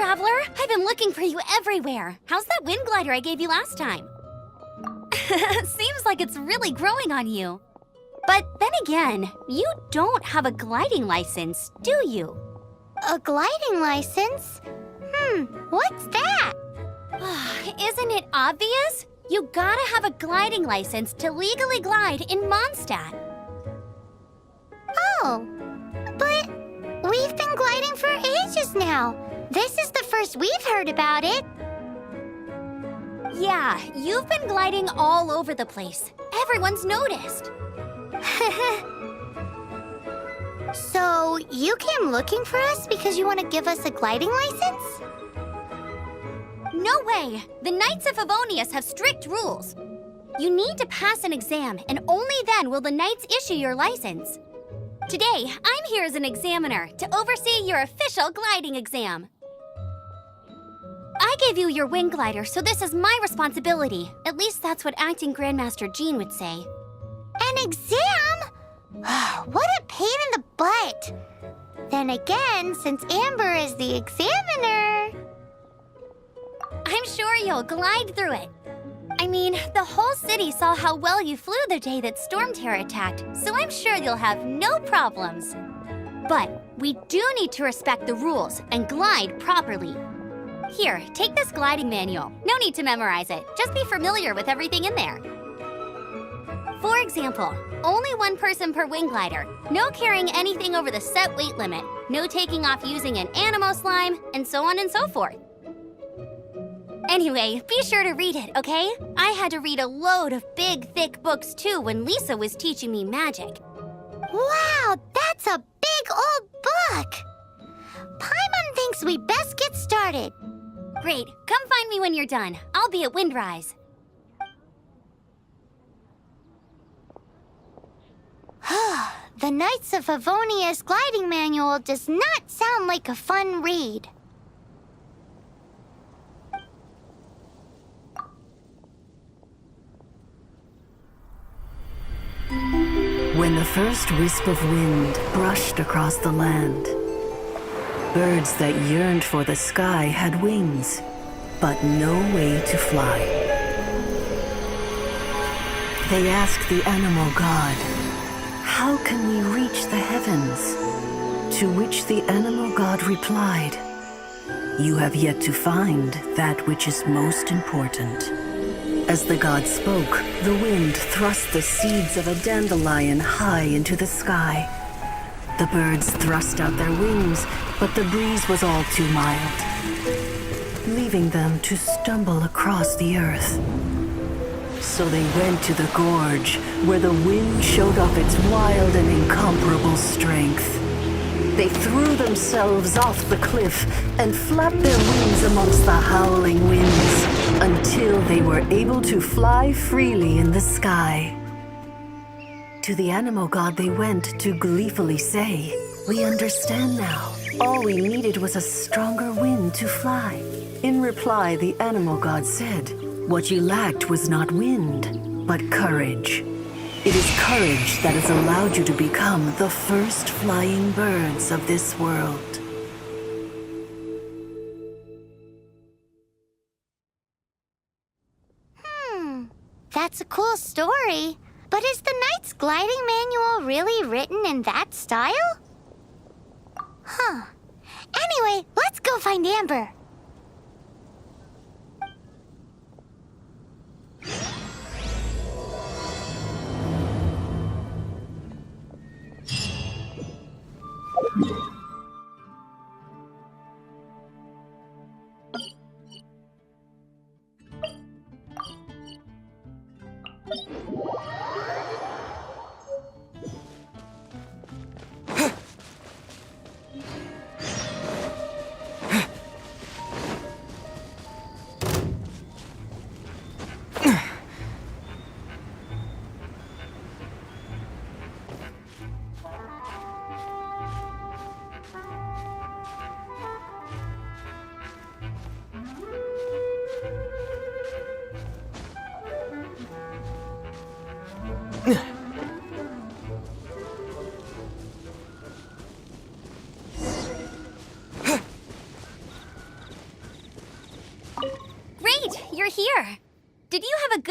traveler! I've been looking for you everywhere. How's that wind glider I gave you last time? Seems like it's really growing on you. But then again, you don't have a gliding license, do you? A gliding license? What's that? Isn't it obvious? You gotta have a gliding license to legally glide in Mondstadt. Oh, but we've been gliding for ages now. This is the first we've heard about it. Yeah, you've been gliding all over the place. Everyone's noticed. So, you came looking for us because you want to give us a gliding license? No way! The Knights of Favonius have strict rules. You need to pass an exam, and only then will the Knights issue your license. Today, I'm here as an examiner to oversee your official gliding exam. I gave you your wing glider, so this is my responsibility. At least that's what Acting Grandmaster Jean would say. An exam? What a pain in the butt. Then again, since Amber is the examiner... I'm sure you'll glide through it. I mean, the whole city saw how well you flew the day that Storm Terror attacked, so I'm sure you'll have no problems. But we do need to respect the rules and glide properly. Here, take this gliding manual. No need to memorize it. Just be familiar with everything in there. For example, only one person per wing glider, no carrying anything over the set weight limit, no taking off using an animo slime, and so on and so forth. Anyway, be sure to read it, okay? I had to read a load of big, thick books too when Lisa was teaching me magic. Wow, that's a big old book! Paimon thinks we best get started. Great, come find me when you're done. I'll be at Windrise. The Knights of Favonius gliding manual does not sound like a fun read. When the first wisp of wind brushed across the land, birds that yearned for the sky had wings, but no way to fly. They asked the animal god, "How can we reach the heavens?" To which the animal god replied, "You have yet to find that which is most important." As the god spoke, the wind thrust the seeds of a dandelion high into the sky. The birds thrust out their wings, but the breeze was all too mild, leaving them to stumble across the earth. So they went to the gorge, where the wind showed off its wild and incomparable strength. They threw themselves off the cliff and flapped their wings amongst the howling winds until they were able to fly freely in the sky. To the animal god they went to gleefully say, "We understand now. All we needed was a stronger wind to fly." In reply, the animal god said, "What you lacked was not wind, but courage. It is courage that has allowed you to become the first flying birds of this world." That's a cool story. But is the Knight's gliding manual really written in that style? Anyway, let's go find Amber.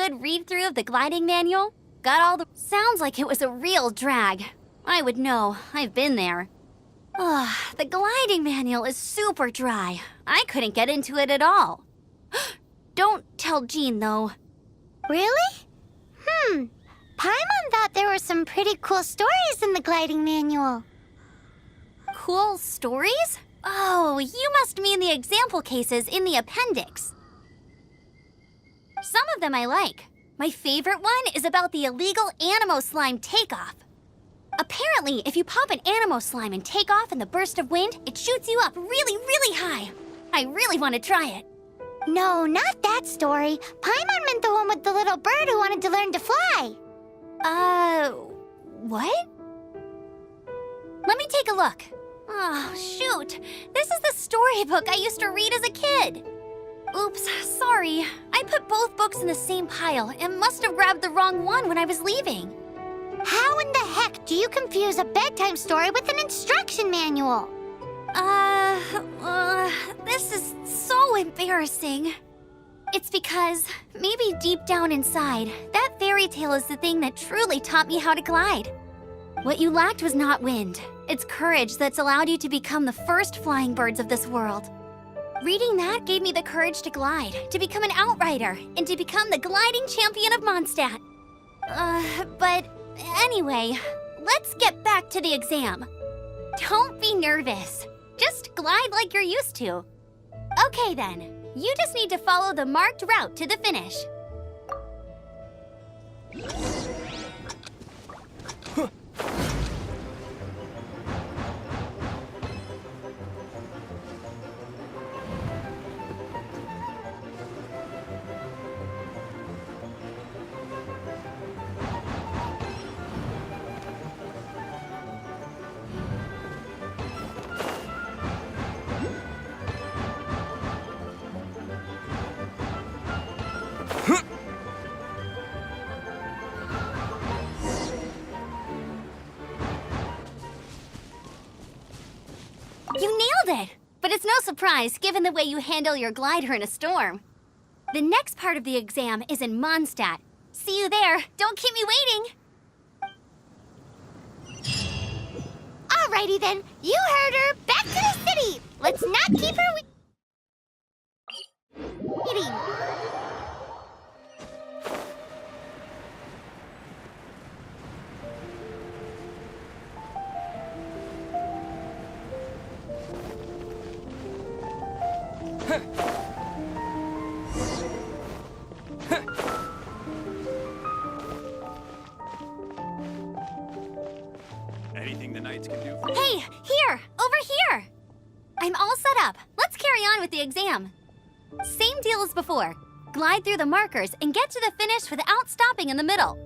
good read-through of the gliding manual? Got all the... Sounds like it was a real drag. I would know. I've been there. Ugh, the gliding manual is super dry. I couldn't get into it at all. Don't tell Jean, though. Really? Paimon thought there were some pretty cool stories in the gliding manual. Cool stories? Oh, you must mean the example cases in the appendix. Some of them I like. My favorite one is about the illegal Animo Slime takeoff. Apparently, if you pop an Animo Slime and take off in the burst of wind, it shoots you up really, really high. I really want to try it. No, not that story. Paimon meant the one with the little bird who wanted to learn to fly. What? Let me take a look. Oh, shoot. This is the storybook I used to read as a kid. Oops, sorry. I put both books in the same pile and must have grabbed the wrong one when I was leaving. How in the heck do you confuse a bedtime story with an instruction manual? This is so embarrassing. It's because, maybe deep down inside, that fairy tale is the thing that truly taught me how to glide. What you lacked was not wind. It's courage that's allowed you to become the first flying birds of this world. Reading that gave me the courage to glide, to become an outrider, and to become the gliding champion of Mondstadt. But anyway, let's get back to the exam. Don't be nervous. Just glide like you're used to. Okay then, you just need to follow the marked route to the finish. You nailed it! But it's no surprise, given the way you handle your glider in a storm. The next part of the exam is in Mondstadt. See you there. Don't keep me waiting! Alrighty then, you heard her. Back to the city. Let's not keep her waiting. Anything the Knights can do for you? Hey, here! Over here! I'm all set up. Let's carry on with the exam. Same deal as before. Glide through the markers and get to the finish without stopping in the middle.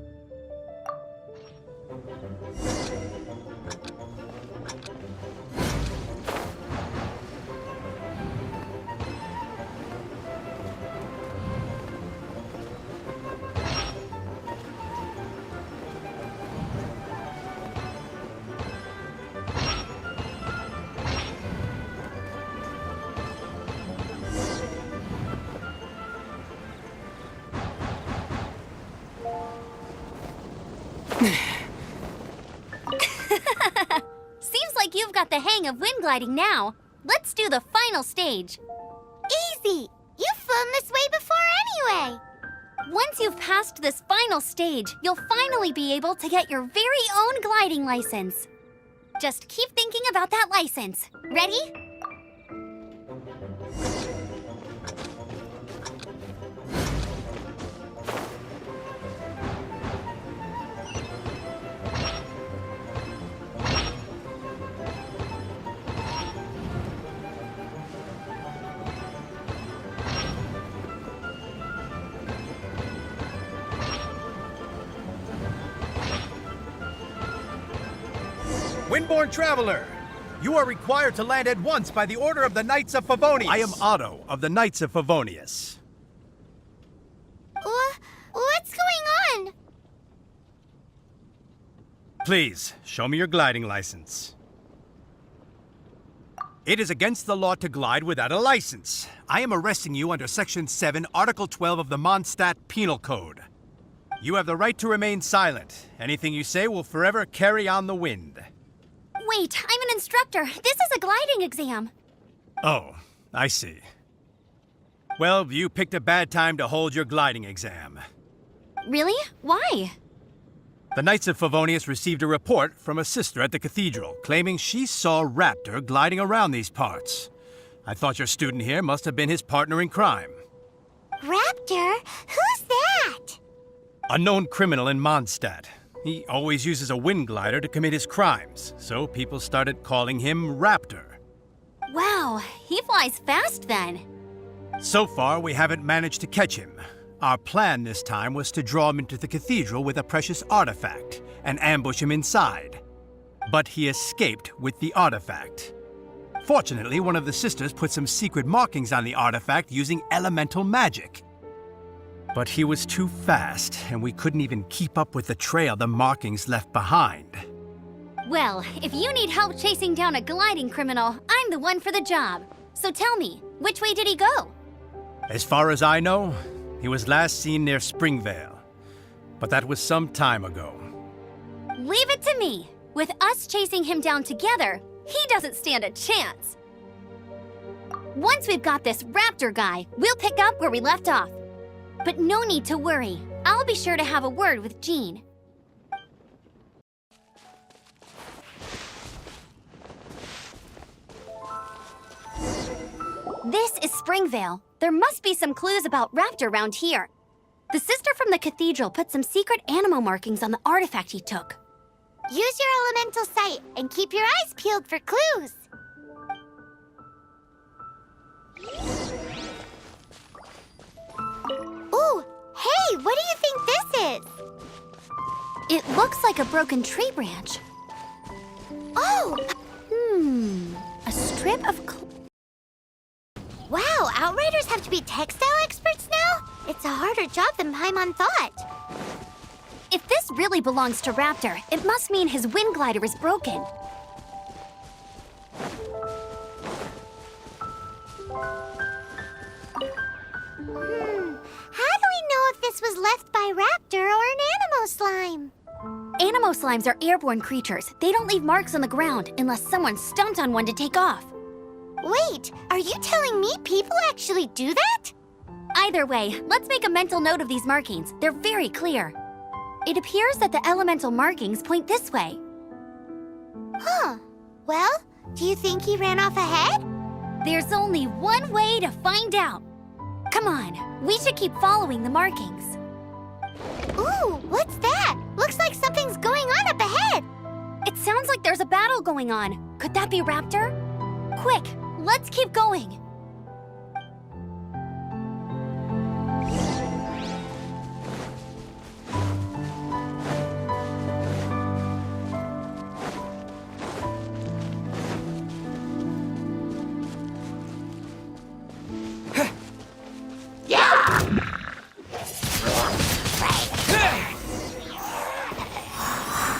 Seems like you've got the hang of wind gliding now. Let's do the final stage. Easy. You've flown this way before anyway. Once you've passed this final stage, you'll finally be able to get your very own gliding license. Just keep thinking about that license. Ready? Windborne Traveler, you are required to land at once by the order of the Knights of Favonius. I am Atto of the Knights of Favonius. What's going on? Please, show me your gliding license. It is against the law to glide without a license. I am arresting you under Section 7, Article 12 of the Mondstadt Penal Code. You have the right to remain silent. Anything you say will forever carry on the wind. Wait, I'm an instructor. This is a gliding exam. Oh, I see. Well, you picked a bad time to hold your gliding exam. Really? Why? The Knights of Favonius received a report from a sister at the cathedral claiming she saw Raptor gliding around these parts. I thought your student here must have been his partner in crime. Raptor? Who's that? A known criminal in Mondstadt. He always uses a wind glider to commit his crimes, so people started calling him Raptor. Wow, he flies fast then. So far, we haven't managed to catch him. Our plan this time was to draw him into the cathedral with a precious artifact and ambush him inside. But he escaped with the artifact. Fortunately, one of the sisters put some secret markings on the artifact using elemental magic. But he was too fast, and we couldn't even keep up with the trail the markings left behind. Well, if you need help chasing down a gliding criminal, I'm the one for the job. So tell me, which way did he go? As far as I know, he was last seen near Springvale. But that was some time ago. Leave it to me. With us chasing him down together, he doesn't stand a chance. Once we've got this Raptor guy, we'll pick up where we left off. But no need to worry. I'll be sure to have a word with Jean. This is Springvale. There must be some clues about Raptor around here. The sister from the cathedral put some secret animal markings on the artifact he took. Use your elemental sight and keep your eyes peeled for clues. Ooh, hey, what do you think this is? It looks like a broken tree branch. Oh, A strip of wow, Outriders have to be textile experts now? It's a harder job than Paimon thought. If this really belongs to Raptor, it must mean his wind glider is broken. How do we know if this was left by Raptor or an Animo slime? Animo slimes are airborne creatures. They don't leave marks on the ground unless someone stomped on one to take off. Wait, are you telling me people actually do that? Either way, let's make a mental note of these markings. They're very clear. It appears that the elemental markings point this way. Huh. Well, do you think he ran off ahead? There's only one way to find out. Come on, we should keep following the markings. Ooh, what's that? Looks like something's going on up ahead. It sounds like there's a battle going on. Could that be Raptor? Quick, let's keep going.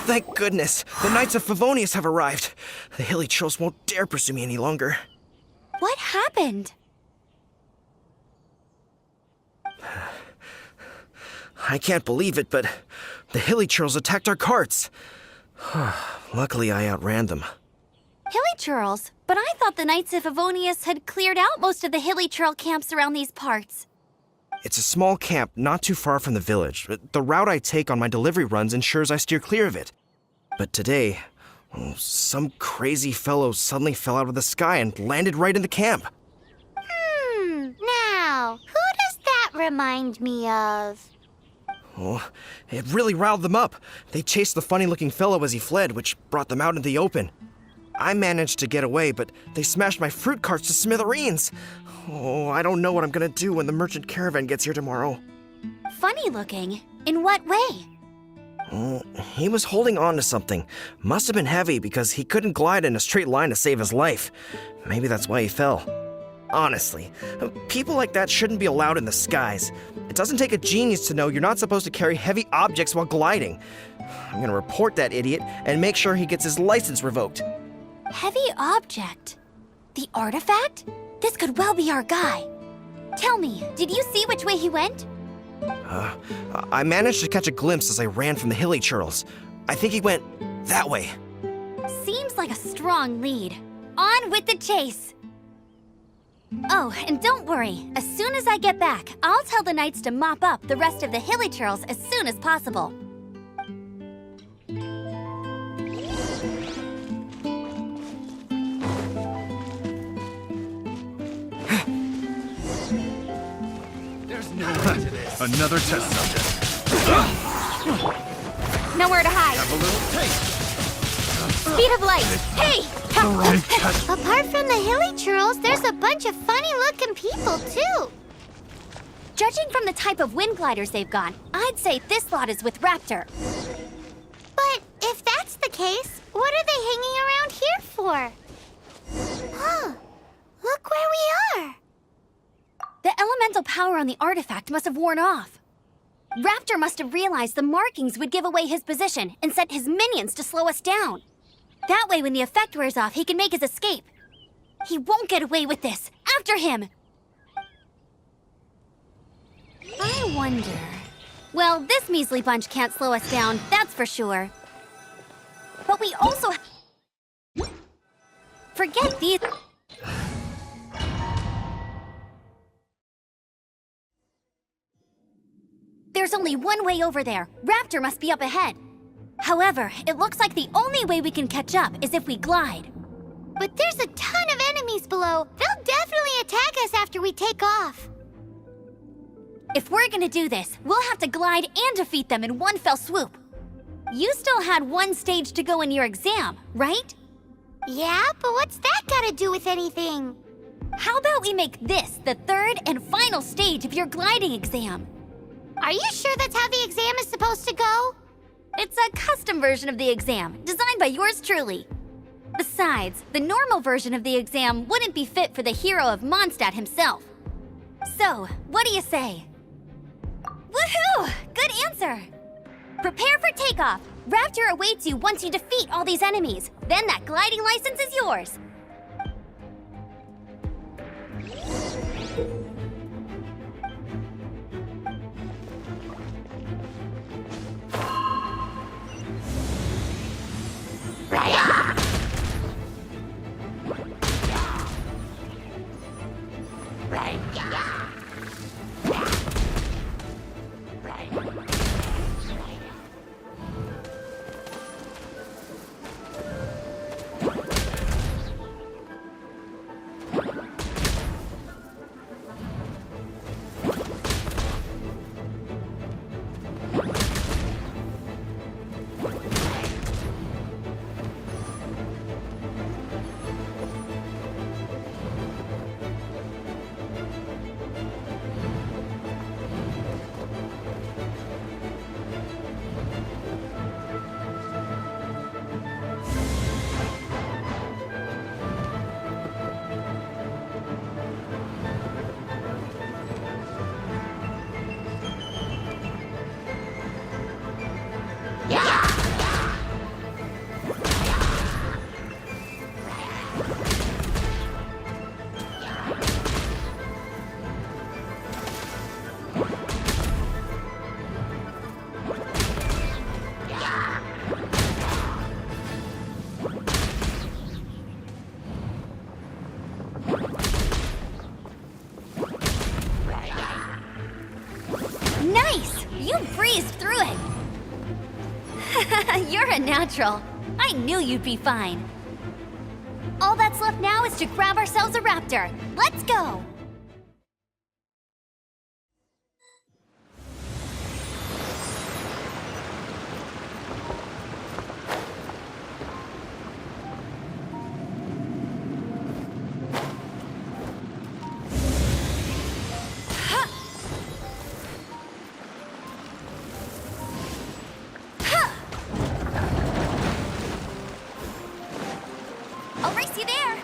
Thank goodness! The Knights of Favonius have arrived. The hilly trolls won't dare pursue me any longer. What happened? I can't believe it, but the hilly trolls attacked our carts. Luckily, I outran them. Hilly churls? But I thought the Knights of Favonius had cleared out most of the hilly churl camps around these parts. It's a small camp not too far from the village. The route I take on my delivery runs ensures I steer clear of it. But today, some crazy fellow suddenly fell out of the sky and landed right in the camp. Now, who does that remind me of? Oh, it really riled them up. They chased the funny-looking fellow as he fled, which brought them out into the open. I managed to get away, but they smashed my fruit carts to smithereens. Oh, I don't know what I'm gonna do when the merchant caravan gets here tomorrow. Funny looking? In what way? Oh, he was holding on to something. Must have been heavy because he couldn't glide in a straight line to save his life. Maybe that's why he fell. Honestly, people like that shouldn't be allowed in the skies. It doesn't take a genius to know you're not supposed to carry heavy objects while gliding. I'm gonna report that idiot and make sure he gets his license revoked. Heavy object. The artifact? This could well be our guy. Tell me, did you see which way he went? I managed to catch a glimpse as I ran from the hilly churls. I think he went that way. Seems like a strong lead. On with the chase! Oh, and don't worry. As soon as I get back, I'll tell the knights to mop up the rest of the hilly churls as soon as possible. There's no end to this. Another test subject. Nowhere to hide. Have a little taste. Speed of light. Hey! Apart from the hilly churls, there's a bunch of funny-looking people, too. Judging from the type of wind gliders they've got, I'd say this lot is with Raptor. But if that's the case, what are they hanging around here for? Huh. Look where we are. The elemental power on the artifact must have worn off. Raptor must have realized the markings would give away his position and sent his minions to slow us down. That way, when the effect wears off, he can make his escape. He won't get away with this. After him! I wonder... Well, this measly bunch can't slow us down, that's for sure. But we also... Forget these... There's only one way over there. Raptor must be up ahead. However, it looks like the only way we can catch up is if we glide. But there's a ton of enemies below. They'll definitely attack us after we take off. If we're gonna do this, we'll have to glide and defeat them in one fell swoop. You still had one stage to go in your exam, right? Yeah, but what's that got to do with anything? How about we make this the third and final stage of your gliding exam? Are you sure that's how the exam is supposed to go? It's a custom version of the exam, designed by yours truly. Besides, the normal version of the exam wouldn't be fit for the hero of Mondstadt himself. So, what do you say? Woohoo! Good answer! Prepare for takeoff. Raptor awaits you once you defeat all these enemies. Then that gliding license is yours. Nice! You breezed through it! You're a natural. I knew you'd be fine. All that's left now is to grab ourselves a raptor. Let's go! I'll race you there!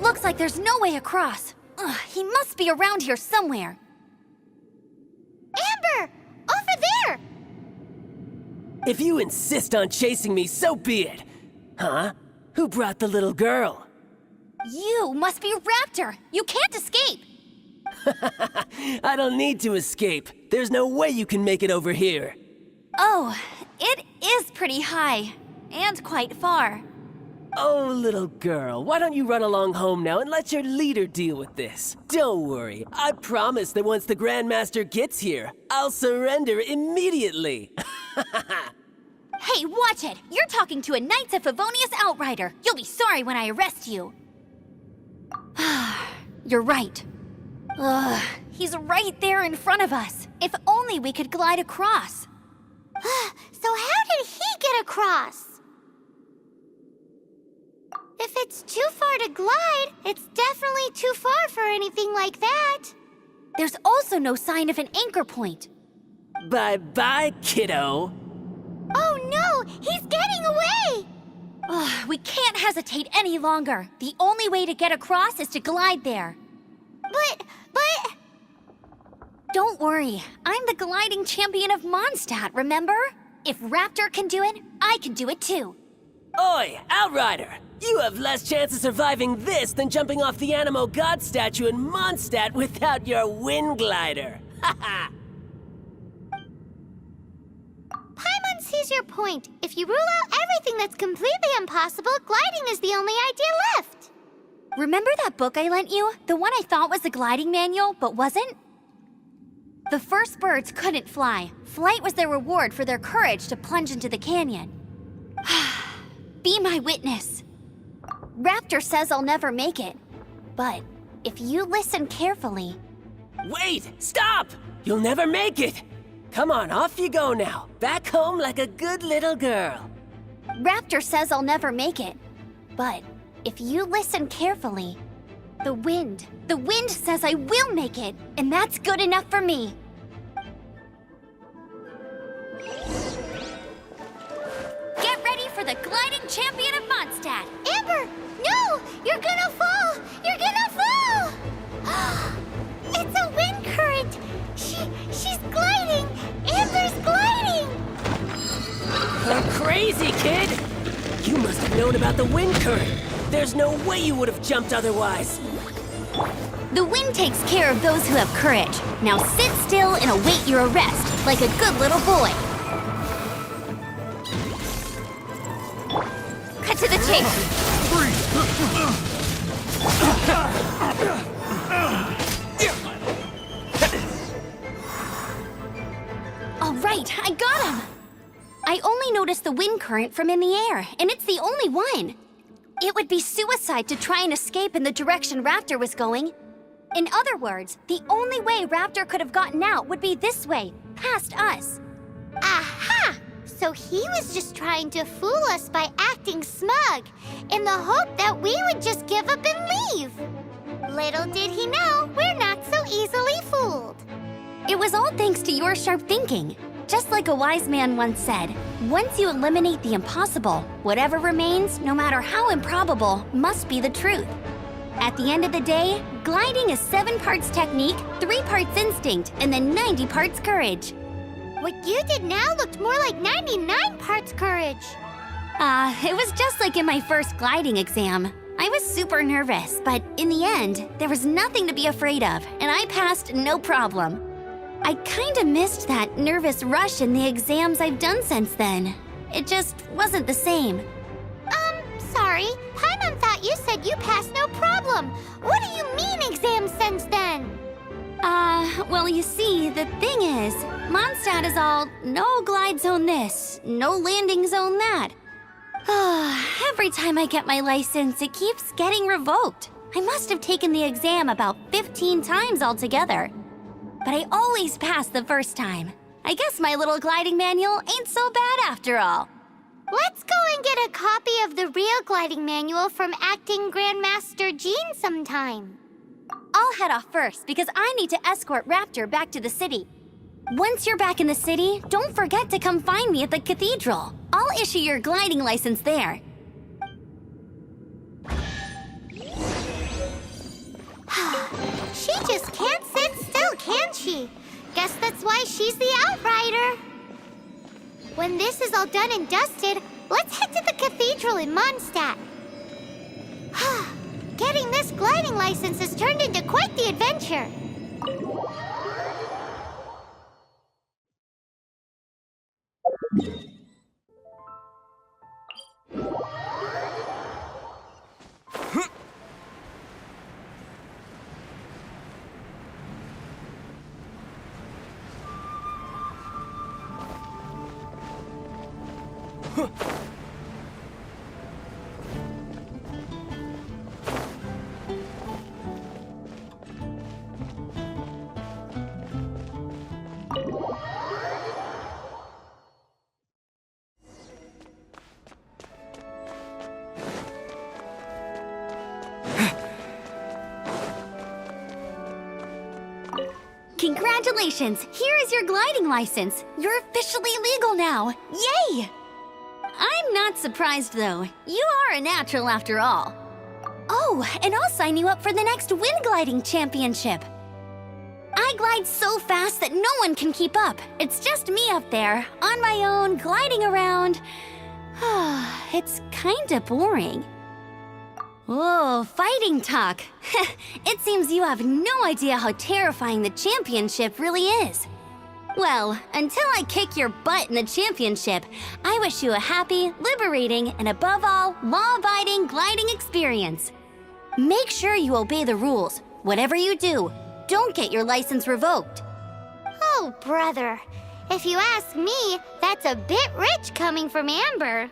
Looks like there's no way across. Ugh, he must be around here somewhere. Amber! Over there! If you insist on chasing me, so be it. Huh? Who brought the little girl? You must be Raptor. You can't escape. I don't need to escape. There's no way you can make it over here. Oh, it is pretty high. And quite far. Oh, little girl, why don't you run along home now and let your leader deal with this? Don't worry, I promise that once the Grandmaster gets here, I'll surrender immediately. Hey, watch it! You're talking to a Knights of Favonius outrider. You'll be sorry when I arrest you. You're right. Ugh, he's right there in front of us. If only we could glide across. So how did he get across? If it's too far to glide, it's definitely too far for anything like that. There's also no sign of an anchor point. Bye-bye, kiddo. Oh no, he's getting away! Ugh, we can't hesitate any longer. The only way to get across is to glide there. But... Don't worry, I'm the gliding champion of Mondstadt, remember? If Raptor can do it, I can do it too. Oi, Outrider! You have less chance of surviving this than jumping off the Animo God statue in Mondstadt without your wind glider. Haha! Paimon sees your point. If you rule out everything that's completely impossible, gliding is the only idea left. Remember that book I lent you? The one I thought was the gliding manual, but wasn't? The first birds couldn't fly. Flight was their reward for their courage to plunge into the canyon. Be my witness. Raptor says I'll never make it. But if you listen carefully... Wait! Stop! You'll never make it! Come on, off you go now. Back home like a good little girl. Raptor says I'll never make it. But if you listen carefully... The wind says I will make it, and that's good enough for me. Get ready for the gliding champion of Mondstadt. Amber, no! You're gonna fall! You're gonna fall! It's a wind current! She's gliding! Amber's gliding! You're crazy, kid! You must have known about the wind current. There's no way you would have jumped otherwise. The wind takes care of those who have courage. Now sit still and await your arrest, like a good little boy. Cut to the chase. All right, I got him. I only noticed the wind current from in the air, and it's the only one. It would be suicide to try and escape in the direction Raptor was going. In other words, the only way Raptor could have gotten out would be this way, past us. Aha! So he was just trying to fool us by acting smug, in the hope that we would just give up and leave. Little did he know, we're not so easily fooled. It was all thanks to your sharp thinking. Just like a wise man once said, once you eliminate the impossible, whatever remains, no matter how improbable, must be the truth. At the end of the day, gliding is 7 parts technique, 3 parts instinct, and then 90 parts courage. What you did now looked more like 99 parts courage. It was just like in my first gliding exam. I was super nervous, but in the end, there was nothing to be afraid of, and I passed no problem. I kinda missed that nervous rush in the exams I've done since then. It just wasn't the same. Sorry. Paimon thought you said you passed no problem. What do you mean exams since then? Well, you see, the thing is, Mondstadt is all no glide zone this, no landing zone that. Every time I get my license, it keeps getting revoked. I must have taken the exam about 15 times altogether. But I always pass the first time. I guess my little gliding manual ain't so bad after all. Let's go and get a copy of the real gliding manual from Acting Grandmaster Jean sometime. I'll head off first because I need to escort Raptor back to the city. Once you're back in the city, don't forget to come find me at the cathedral. I'll issue your gliding license there. She just can't sit still, can she? Guess that's why she's the Outrider. When this is all done and dusted, let's head to the cathedral in Mondstadt. Getting this gliding license has turned into quite the adventure. Congratulations! Here is your gliding license. You're officially legal now. Yay! I'm not surprised, though. You are a natural after all. Oh, and I'll sign you up for the next wind gliding championship. I glide so fast that no one can keep up. It's just me up there, on my own, gliding around. It's kinda boring. Whoa, fighting talk. It seems you have no idea how terrifying the championship really is. Well, until I kick your butt in the championship, I wish you a happy, liberating, and above all, law-abiding gliding experience. Make sure you obey the rules. Whatever you do, don't get your license revoked. Oh, brother. If you ask me, that's a bit rich coming from Amber.